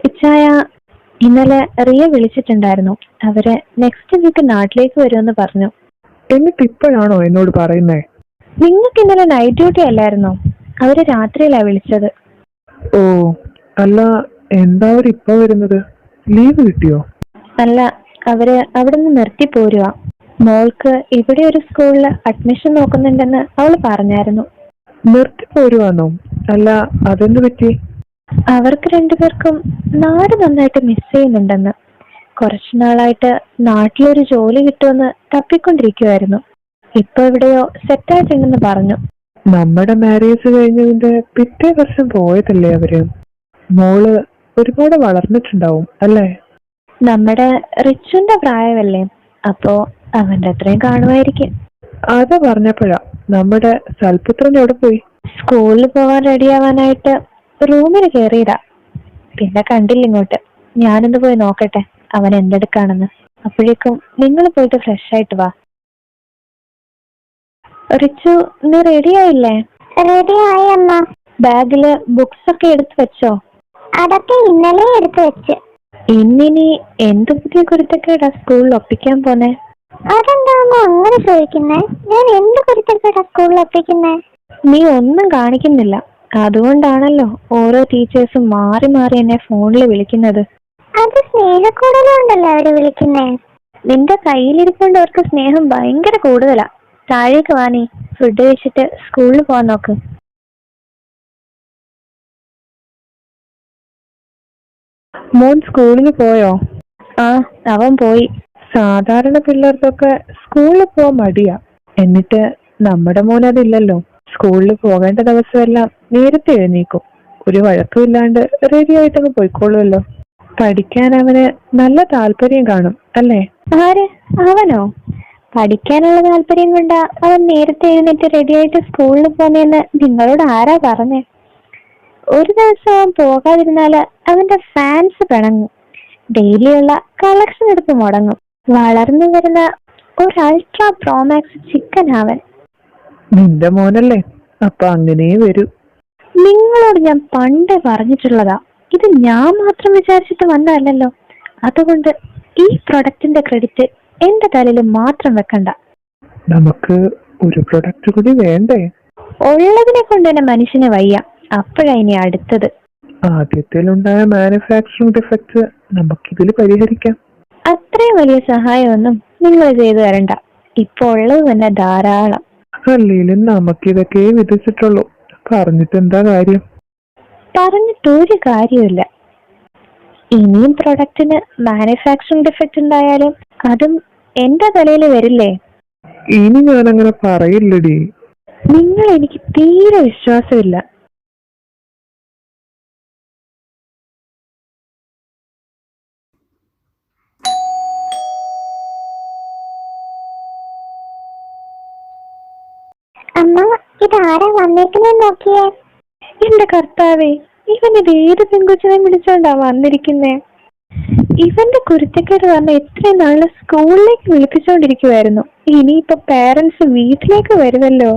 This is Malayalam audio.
ഇച്ചായ, ഇന്നലെ റിയ വിളിച്ചിട്ടുണ്ടായിരുന്നു. അവര് നെക്സ്റ്റ് വീക്ക് നാട്ടിലേക്ക് വരുമെന്ന് പറഞ്ഞു. എന്നിട്ട് ഇപ്പോഴാണോ എന്നോട് പറയുന്നേ? നിങ്ങൾക്ക് ഇന്നലെ നൈറ്റ് ഡ്യൂട്ടി അല്ലായിരുന്നോ? അവര് രാത്രിയിലാ വിളിച്ചത്. ഓ, അല്ല, എന്താ അവരിപ്പോ വരുന്നത്? ലീവ് കിട്ടിയോ? അല്ല, അവര് അവിടുന്ന് നിർത്തി പോരുക. മോൾക്ക് ഇവിടെ ഒരു സ്കൂളിൽ അഡ്മിഷൻ നോക്കുന്നുണ്ടെന്ന് അവള് പറഞ്ഞായിരുന്നു. നിർത്തി പോരുവാണോ? അല്ല, അതെന്ത് പറ്റി? അവർക്ക് രണ്ടുപേർക്കും നാട് നന്നായിട്ട് മിസ് ചെയ്യുന്നുണ്ടെന്ന്. കുറച്ചു നാളായിട്ട് നാട്ടിലൊരു ജോലി കിട്ടുമെന്ന് തപ്പിക്കൊണ്ടിരിക്കുവായിരുന്നു. ഇപ്പൊ എവിടെയോ സെറ്റായിട്ടുണ്ടെന്ന് പറഞ്ഞു. നമ്മുടെ മാരേജ് കഴിഞ്ഞതിന്റെ പിറ്റേ വർഷം പോയതല്ലേ അവര്? മോള് ഒരുപാട് വളർന്നിട്ടുണ്ടാവും അല്ലേ? നമ്മുടെ റിച്ചുന്റെ പ്രായമല്ലേ, അപ്പോ അവന്റെ അത്രയും കാണുമായിരിക്കും. അത് പറഞ്ഞപ്പോഴാ നമ്മുടെ സൽപുത്രൻ എവിടെ പോയി? സ്കൂളിൽ പോവാൻ റെഡിയാവാനായിട്ട് റൂമിൽ കയറിയതാ. പിന്നെ കണ്ടില്ല ഇങ്ങോട്ട്. ഞാനൊന്ന് പോയി നോക്കട്ടെ അവൻ എന്തെടുക്കാണെന്ന്. അപ്പോഴേക്കും നിങ്ങൾ പോയിട്ട് ഫ്രഷ് ആയിട്ട് വാ. റിച്ചു, നീ റെഡിയായില്ലേ? റെഡിയായി അമ്മ. ബാഗില് ബുക്സ് ഒക്കെ എടുത്തു വെച്ചോ? അതൊക്കെ ഇന്നലെ എടുത്തു വെച്ച്. ഇന്നിനി എന്ത് പുതിയ കുരുത്തക്കേടാ സ്കൂളിൽ ഒപ്പിക്കാൻ പോന്നെ? അതെന്താ അമ്മ അങ്ങനെ ചോദിക്കുന്നേ? ഞാൻ എന്ത് കുരുത്തക്കേടാ സ്കൂളിൽ ഒപ്പിക്കുന്നേ? നീ ഒന്നും കാണിക്കുന്നില്ല. അതുകൊണ്ടാണല്ലോ ഓരോ ടീച്ചേഴ്സും മാറി മാറി എന്നെ ഫോണിൽ വിളിക്കുന്നത്. അത് സ്നേഹക്കൂടുതലുണ്ടല്ലോ അവര് വിളിക്കുന്നേ. നിന്റെ കയ്യിലിരിക്കൊണ്ട് അവർക്ക് സ്നേഹം ഭയങ്കര കൂടുതലാ. താഴേക്ക് വാ, നീ ഫുഡ് കഴിച്ചിട്ട് സ്കൂളിൽ പോവാൻ നോക്ക്. മോൻ സ്കൂളിൽ പോയോ? ആ, അവൻ പോയി. സാധാരണ പിള്ളേർക്കൊക്കെ സ്കൂളിൽ പോവാൻ മടിയാ. എന്നിട്ട് നമ്മുടെ മോൻ അതില്ലല്ലോ. സ്കൂളിൽ പോകേണ്ട ദിവസമെല്ലാം നേരത്തെ എഴുന്നേക്കും. ഒരു വഴക്കുമില്ലാണ്ട് റെഡി ആയിട്ടങ്ങ് പോയിക്കോളുമല്ലോ. പഠിക്കാൻ അവന് നല്ല താല്പര്യം കാണും അല്ലേ? ആര്? അവനോ? പഠിക്കാനുള്ള താല്പര്യം കൊണ്ടാ അവൻ നേരത്തെ എഴുന്നേറ്റ് റെഡിയായിട്ട് സ്കൂളിൽ പോന്നെന്ന് നിങ്ങളോട് ആരാ പറഞ്ഞേ? ഒരു ദിവസം അവൻ പോകാതിരുന്നാല് അവന്റെ ഫാൻസ് പിണങ്ങും. ഡെയിലിയുള്ള കളക്ഷൻ എടുത്ത് മുടങ്ങും. വളർന്നു വരുന്ന ഒരു അൾട്രാ പ്രോമാക്സ് ചിക്കൻ അവൻ. നിന്റെ മോനല്ലേ, അപ്പൊ അങ്ങനെ വരൂ. നിങ്ങളോട് ഞാൻ പണ്ട് പറഞ്ഞിട്ടുള്ളതാ, ഇത് ഞാൻ മാത്രം വിചാരിച്ചിട്ട് വന്നതല്ലല്ലോ. അതുകൊണ്ട് ഈ പ്രൊഡക്റ്റിന്റെ ക്രെഡിറ്റ് എന്റെ തലയിൽ മാത്രം വെക്കണ്ട. നമുക്ക് ഒരു പ്രൊഡക്റ്റ് കൂടി വേണ്ടേ? ഉള്ളതിനെ കൊണ്ട് തന്നെ മനുഷ്യന് വയ്യ. അപ്പോഴാ ഇനി അടുത്തത്. ആദ്യത്തിലുണ്ടായ മാനുഫാക്ചറിംഗ് ഡിഫക്റ്റ് നമുക്കിതിൽ പരിഹരിക്കാം. അത്രയും വലിയ സഹായമൊന്നും നിങ്ങൾ ചെയ്തു തരണ്ട. ഇപ്പൊ ഉള്ളത് തന്നെ ധാരാളം. അല്ലെങ്കിലും നമുക്കിതൊക്കെ വിധിച്ചിട്ടുള്ളൂ. പറഞ്ഞിട്ട് എന്താ കാര്യം? പറഞ്ഞിട്ടൊരു കാര്യമില്ല. ഇനിയും പ്രൊഡക്റ്റിന് മാനുഫാക്ചറിംഗ് ഡിഫക്റ്റ് ഉണ്ടായാലും അതും എന്റെ തലയിൽ വരില്ലേ? ഇനി ഞാൻ അങ്ങനെ പറയില്ലടി. നിങ്ങൾ എനിക്ക് തീരെ വിശ്വാസമില്ല. അമ്മ, ഇതാരാ വന്നേക്കുന്നത് നോക്കിയേ. എന്റെ കർത്താവേ, ഇവൻ ഇത് ഏത് പെൺകുച്ചിനെ വിളിച്ചോണ്ടാ വന്നിരിക്കുന്നേ? ഇവന്റെ കുരുത്തക്കേട് പറഞ്ഞ ഇത്രയും നാള് സ്കൂളിലേക്ക് വിളിപ്പിച്ചോണ്ടിരിക്കുവായിരുന്നു. ഇനിയിപ്പൊ പേരൻസ് വീട്ടിലേക്ക് വരുമല്ലോ.